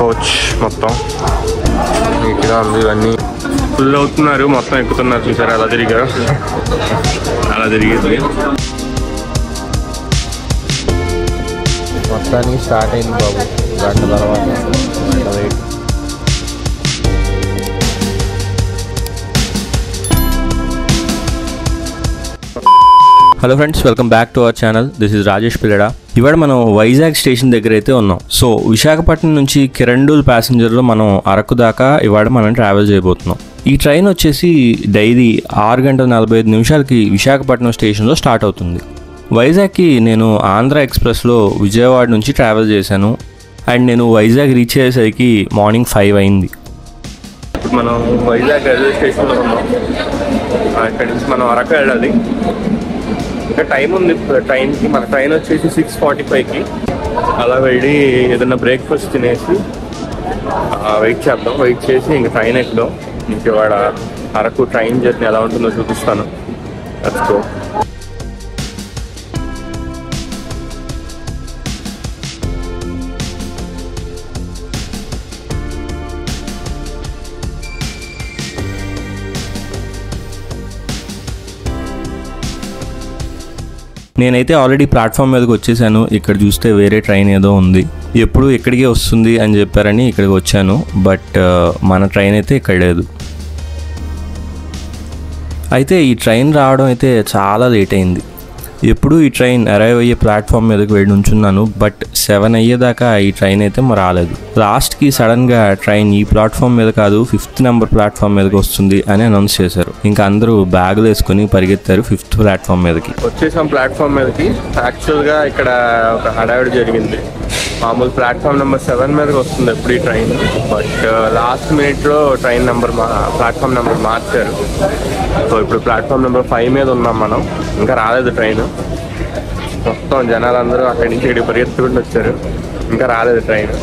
Coach మొత్తం నీట్గా ఉంది. ఇవన్నీ ఫుల్ అవుతున్నారు, మొత్తం ఎక్కుతున్నారు. చూసారు అలా తిరిగారు, అలా తిరిగేది. మొత్తానికి స్టార్ట్ అయింది బాబు, గంట తర్వాత. Hello friends, welcome back to our channel. This is Rajesh Pillada. ఇవాళ మనం వైజాగ్ స్టేషన్ దగ్గర అయితే ఉన్నాం. సో విశాఖపట్నం నుంచి కిరండూల్ ప్యాసింజర్లో మనం అరకు దాకా ఇవాళ మనం ట్రావెల్ చేయబోతున్నాం. ఈ ట్రైన్ వచ్చేసి డైలీ 6:45 విశాఖపట్నం స్టేషన్లో స్టార్ట్ అవుతుంది. వైజాగ్కి నేను ఆంధ్ర ఎక్స్ప్రెస్లో విజయవాడ నుంచి ట్రావెల్ చేశాను. అండ్ నేను వైజాగ్ రీచ్ అయ్యేసరికి మార్నింగ్ 5 అయింది. ఇప్పుడు మనం వైజాగ్ రైల్వే స్టేషన్లో ఉన్నాం. ఇక్కడి నుంచి మనం అరకు వెళ్ళాలి. ఇంకా టైం ఉంది ట్రైన్కి. మన ట్రైన్ వచ్చేసి 6:45కి. అలా వెళ్ళి ఏదైనా బ్రేక్ఫాస్ట్ తినేసి వెయిట్ చేద్దాం. వెయిట్ చేసి ఇంక ట్రైన్ ఎక్కుదాం. ఇంక ఇవాళ అరకు ట్రైన్ జర్నీ ఎలా ఉంటుందో చూపిస్తాను. Let's go. నేనైతే ఆల్రెడీ ప్లాట్ఫామ్ మీదకి వచ్చేసాను. ఇక్కడ చూస్తే వేరే ట్రైన్ ఏదో ఉంది. ఎప్పుడు ఇక్కడికే వస్తుంది అని చెప్పారని ఇక్కడికి వచ్చాను. బట్ మన ట్రైన్ అయితే ఇక్కడ లేదు. అయితే ఈ ట్రైన్ రావడం అయితే చాలా లేట్ అయింది. ఎప్పుడు ఈ ట్రైన్ అరైవ్ అయ్యే ప్లాట్ఫామ్ మీదకి వెళ్ళి ఉంచున్నాను. బట్ 7 అయ్యేదాకా ఈ ట్రైన్ అయితే రాలేదు. లాస్ట్కి సడన్గా ట్రైన్ ఈ ప్లాట్ఫామ్ మీద కాదు 5th నెంబర్ ప్లాట్ఫామ్ మీదకి వస్తుంది అని అనౌన్స్ చేశారు. ఇంకా అందరూ బ్యాగులు వేసుకొని పరిగెత్తారు 5th ప్లాట్ఫామ్ మీదకి. వచ్చేసాం ప్లాట్ఫామ్ మీదకి. యాక్చువల్గా ఇక్కడ ఒక హడావిడి జరిగింది. మామూలు ప్లాట్ఫామ్ నెంబర్ 7 మీదకి వస్తుంది ఎప్పుడు ఈ ట్రైన్. బట్ లాస్ట్ మినిట్లో ట్రైన్ ప్లాట్ఫామ్ నెంబర్ మార్చారు. సో ఇప్పుడు ప్లాట్ఫామ్ నెంబర్ 5 మీద ఉన్నాం మనం. ఇంకా రాలేదు ట్రైన్. మొత్తం జనాలందరూ అక్కడి నుంచి ఇక్కడికి పరిగెత్తుకుంటూ వచ్చారు. ఇంకా రాలేదు ట్రైన్.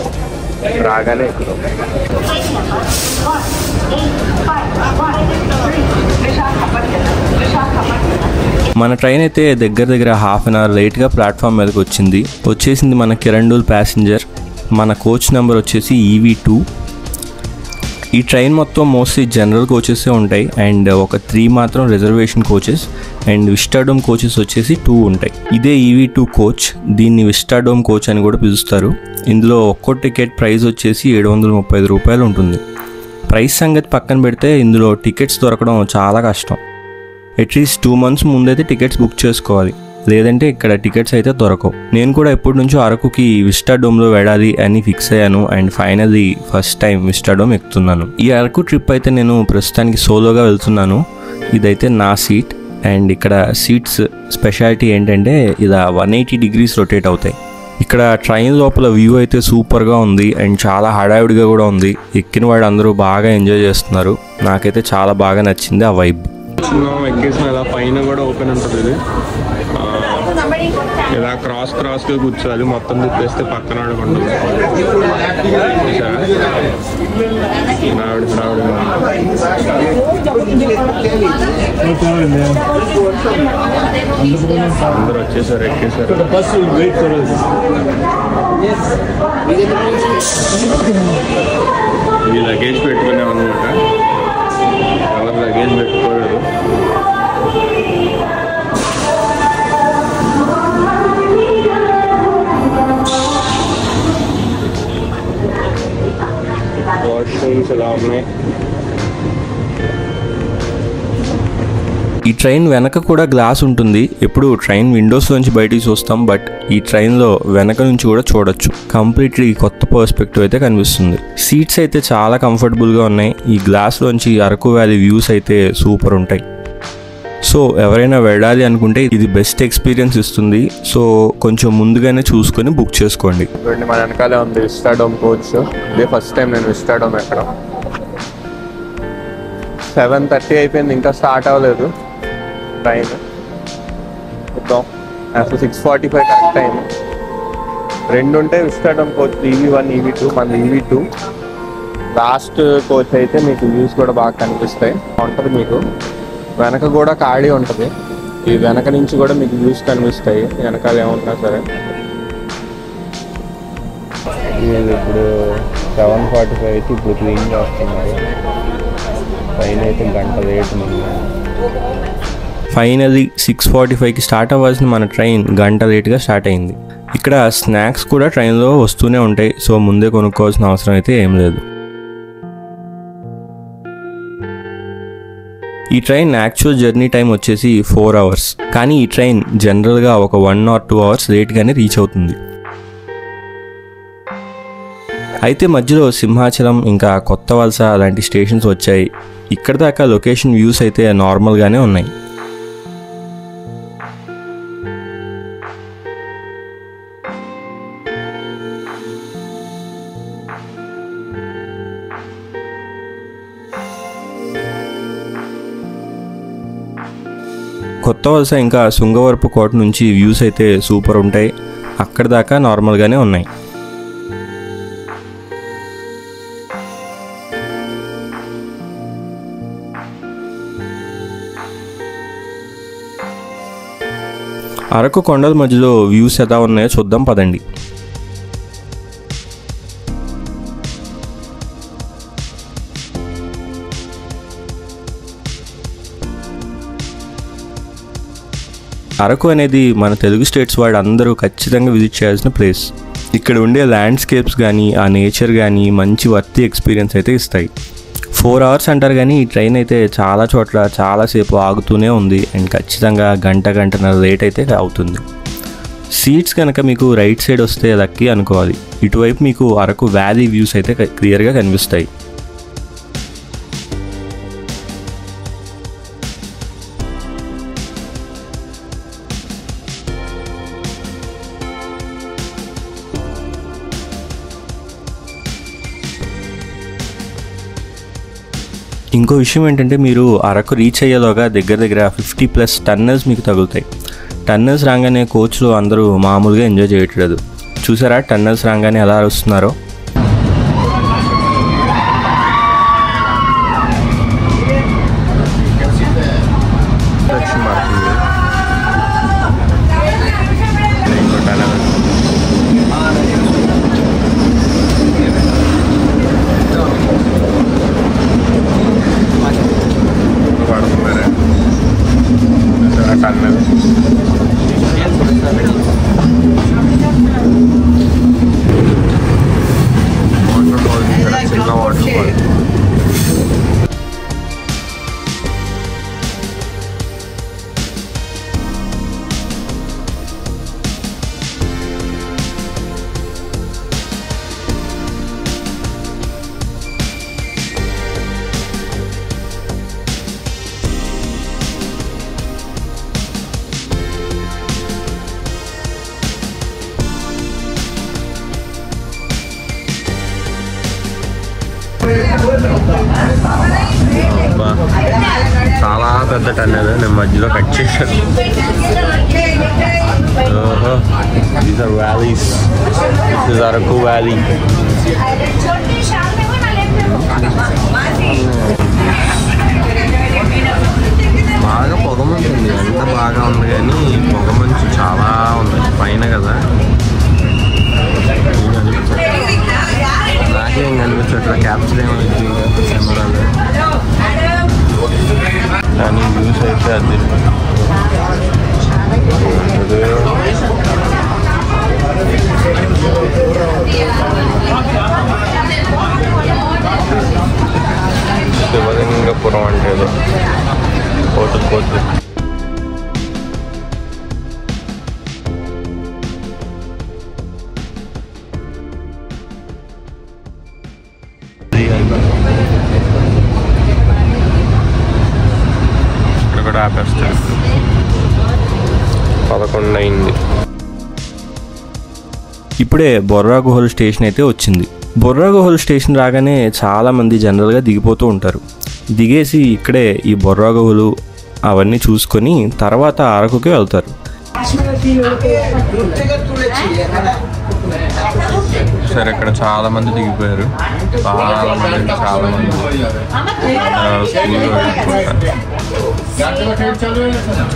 రాగానే ఎక్కుతాం. మన ట్రైన్ అయితే దగ్గర ½ అన్ అవర్ లేట్గా ప్లాట్ఫామ్ మీదకి వచ్చేసింది మన కిరండూల్ ప్యాసింజర్. మన కోచ్ నెంబర్ వచ్చేసి EV2. ఈ ట్రైన్ మొత్తం మోస్ట్లీ జనరల్ కోచెసే ఉంటాయి. అండ్ ఒక 3 మాత్రం reservation coaches and Vistadome coaches వచ్చేసి 2 ఉంటాయి. ఇదే EV2 కోచ్. దీన్ని విస్టాడోమ్ కోచ్ అని కూడా పిలుస్తారు. ఇందులో ఒక్కో టికెట్ ప్రైస్ వచ్చేసి 735 రూపాయలు ఉంటుంది. ప్రైస్ సంగతి పక్కన పెడితే ఇందులో టికెట్స్ దొరకడం చాలా కష్టం. అట్లీస్ట్ 2 months ముందైతే టికెట్స్ బుక్ చేసుకోవాలి, లేదంటే ఇక్కడ టికెట్స్ అయితే దొరకవు. నేను కూడా ఎప్పటి నుంచో అరకుకి విస్టాడోమ్లో వెళ్ళాలి అని ఫిక్స్ అయ్యాను. And finally first time Vistadome ఎక్కుతున్నాను. ఈ అరకు ట్రిప్ అయితే నేను ప్రస్తుతానికి సోలోగా వెళ్తున్నాను. ఇదైతే నా సీట్. అండ్ ఇక్కడ సీట్స్ స్పెషాలిటీ ఏంటంటే ఇలా 180 degrees రొటేట్ అవుతాయి. ఇక్కడ ట్రైన్ లోపల వ్యూ అయితే సూపర్గా ఉంది. అండ్ చాలా హడావిడిగా కూడా ఉంది. ఎక్కిన వాళ్ళు అందరూ బాగా ఎంజాయ్ చేస్తున్నారు. నాకైతే చాలా బాగా నచ్చింది ఆ వైబ్. ఎక్కేసిన ఇలా పైన కూడా ఓపెన్ ఉంటుంది. ఇది ఇలా క్రాస్గా కూర్చోవాలి. మొత్తం తిప్పేస్తే పక్కన ఆడుకుంటుంది. అందరూ వచ్చేసారు, ఎక్కేసారు. ఇది లగేజ్ పెట్టుకున్నాం అనమాట. ఎవరు లగేజ్ పెట్టుకోలేదు. వాష్రూమ్స్ ఎలా ఉన్నాయి. ఈ ట్రైన్ వెనక కూడా గ్లాస్ ఉంటుంది. ఎప్పుడు ట్రైన్ విండోస్ నుంచి బయటికి చూస్తాం, బట్ ఈ ట్రైన్లో వెనక నుంచి కూడా చూడొచ్చు. కంప్లీట్లీ కొత్త పర్స్పెక్టివ్ అయితే కనిపిస్తుంది. సీట్స్ అయితే చాలా కంఫర్టబుల్గా ఉన్నాయి. ఈ గ్లాస్లోంచి అరకు వ్యాలీ వ్యూస్ అయితే సూపర్ ఉంటాయి. సో ఎవరైనా వెళ్ళాలి అనుకుంటే ఇది బెస్ట్ ఎక్స్పీరియన్స్ ఇస్తుంది. సో కొంచెం ముందుగానే చూసుకొని బుక్ చేసుకోండి. మన వెనకాలే ఉంది విస్టాడోమ్ కోచ్. ఇదే ఫస్ట్ టైం నేను విస్టాడోమ్ ఎక్కడం. 7:30 అయిపోయింది, ఇంకా స్టార్ట్ అవ్వలేదు ట్రైన్. చూద్దాం. అసలు 6:45 కరెక్ట్ టైం. 2 ఉంటాయి విస్టాడోమ్ కోచ్, EV1 EV2. మన EV2 లాస్ట్ కోచ్ అయితే మీకు వ్యూస్ కూడా బాగా కనిపిస్తాయి. ఉంటుంది. మీకు వెనక కూడా ఖాళీ ఉంటుంది. ఈ వెనక నుంచి కూడా మీకు వ్యూస్ కనిపిస్తాయి. వెనకాల ఏమున్నా సరే ఇది ఇప్పుడు 7:45 అయితే ఇప్పుడు క్లీన్ చేస్తున్నారు. ట్రైన్ అయితే గంట లేట్ ఉంది. ఫైనల్లీ 6:45కి స్టార్ట్ అవ్వాల్సిన మన ట్రైన్ గంట లేట్గా స్టార్ట్ అయింది. ఇక్కడ స్నాక్స్ కూడా ట్రైన్లో వస్తూనే ఉంటాయి, సో ముందే కొనుక్కోవాల్సిన అవసరం అయితే ఏం లేదు. ఈ ట్రైన్ యాక్చువల్ జర్నీ టైం వచ్చేసి 4 hours, కానీ ఈ ట్రైన్ జనరల్గా ఒక 1 or 2 hours లేట్గానే రీచ్ అవుతుంది. అయితే మధ్యలో సింహాచలం ఇంకా కొత్త వలస అలాంటి స్టేషన్స్ వచ్చాయి. ఇక్కడ దాకా లొకేషన్ వ్యూస్ అయితే నార్మల్గానే ఉన్నాయి. కొత్త వలస ఇంకా శృంగవరపు కోట నుంచి వ్యూస్ అయితే సూపర్ ఉంటాయి. అక్కడ దాకా నార్మల్గానే ఉన్నాయి. అరకు కొండల మధ్యలో వ్యూస్ ఎలా ఉన్నాయో చూద్దాం పదండి. అరకు అనేది మన తెలుగు స్టేట్స్ వాడు అందరూ ఖచ్చితంగా విజిట్ చేయాల్సిన ప్లేస్. ఇక్కడ ఉండే ల్యాండ్స్కేప్స్ కానీ ఆ నేచర్ కానీ మంచి వర్తి ఎక్స్పీరియన్స్ అయితే ఇస్తాయి. 4 hours అంటారు కానీ ఈ ట్రైన్ అయితే చాలా చోట్ల చాలాసేపు ఆగుతూనే ఉంది. అండ్ ఖచ్చితంగా గంటన్నర లేట్ అయితే అవుతుంది. సీట్స్ కనుక మీకు రైట్ సైడ్ వస్తే లక్కీ అనుకోవాలి. ఇటువైపు మీకు అరకు వ్యాలీ వ్యూస్ అయితే క్లియర్గా కనిపిస్తాయి. ఇంకో విషయం ఏంటంటే మీరు అరకు రీచ్ అయ్యేలోగా దగ్గర 50+ టన్నల్స్ మీకు తగులుతాయి. టన్నల్స్ రాగానే కోచ్లో అందరూ మామూలుగా ఎంజాయ్ చేయట్లేదు. చూసారా టన్నల్స్ రాగానే ఎలా వస్తున్నారో. చాలా పెద్ద టన్నెల్ నేను మధ్యలో కట్ చేశాను. These are valleys. This is Araku Valley. బాగా పొగమంచు ఉంది. ఎంత బాగా ఉంది కానీ పొగమంచు చాలా ఉంది పైన కదా. నాకేం కనిపించట్లా, క్యాప్చర్ ఏమైంది కెమెరాలో, కానీ వ్యూస్ అయితే అది శివలింగపురం అంటే ఏదో పోతుంది. ఇక్కడ కూడా ఆపేస్తారు. 11 అయింది. ఇప్పుడే బొర్రా గుహల స్టేషన్ అయితే వచ్చింది. బొర్రా గుహల స్టేషన్ రాగానే చాలామంది జనరల్గా దిగిపోతూ ఉంటారు. దిగేసి ఇక్కడే ఈ బొర్రా గుహలు అవన్నీ చూసుకొని తర్వాత అరకుకి వెళ్తారు. సరే ఇక్కడ చాలా మంది దిగిపోయారు.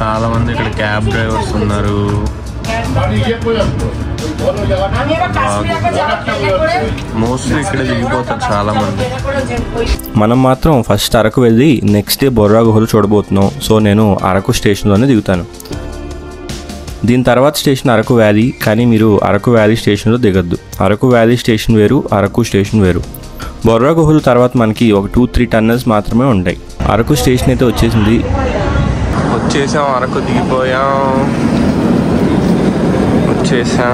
చాలా మంది ఇక్కడ క్యాబ్ డ్రైవర్స్ ఉన్నారు. మోస్ట్లీ ఇక్కడ దిగిపోతారు చాలా మంది. మనం మాత్రం ఫస్ట్ అరకు వెళ్ళి నెక్స్ట్ డే బొర్రా గుహలు చూడబోతున్నాం. సో నేను అరకు స్టేషన్లోనే దిగుతాను. దీని తర్వాత స్టేషన్ అరకు వ్యాలీ, కానీ మీరు అరకు వ్యాలీ స్టేషన్లో దిగద్దు. అరకు వ్యాలీ స్టేషన్ వేరు, అరకు స్టేషన్ వేరు. బొర్రా గుహలు తర్వాత మనకి ఒక 2-3 టన్నెల్స్ మాత్రమే ఉంటాయి. అరకు స్టేషన్ అయితే వచ్చేసింది. వచ్చేసాం, అరకు దిగిపోయాం. వచ్చేసాం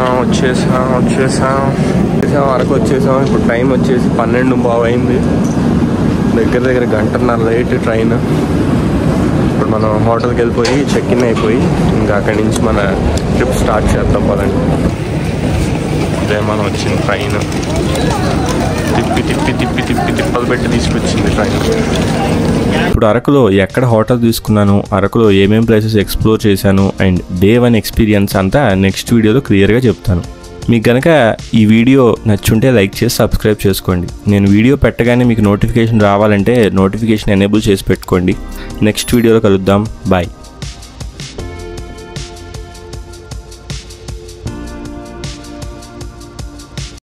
అరకు వచ్చేసాం. ఇప్పుడు టైం వచ్చేసి 12:15 అయింది. దగ్గర గంటన్నర లేట్ ట్రైన్. ఇప్పుడు మనం హోటల్కి వెళ్ళిపోయి చెక్ ఇన్ అయిపోయి ఇంకా అక్కడి నుంచి మన ట్రిప్ స్టార్ట్ చేద్దాం పదండి. ఇదే మనం వచ్చిన ట్రైన్. తిప్పలు పెట్టి తీసుకొచ్చింది ట్రైన్. ఇప్పుడు అరకులో ఎక్కడ హోటల్ తీసుకున్నాను, అరకులో ఏమేం ప్లేసెస్ ఎక్స్ప్లోర్ చేశాను అండ్ డే 1 ఎక్స్పీరియన్స్ అంతా నెక్స్ట్ వీడియోలో క్లియర్గా చెప్తాను. మీకు కనుక ఈ వీడియో నచ్చుంటే లైక్ చేసి సబ్స్క్రైబ్ చేసుకోండి. నేను వీడియో పెట్టగానే మీకు నోటిఫికేషన్ రావాలంటే నోటిఫికేషన్ ఎనేబుల్ చేసి పెట్టుకోండి. నెక్స్ట్ వీడియోలో కలుద్దాం. బాయ్.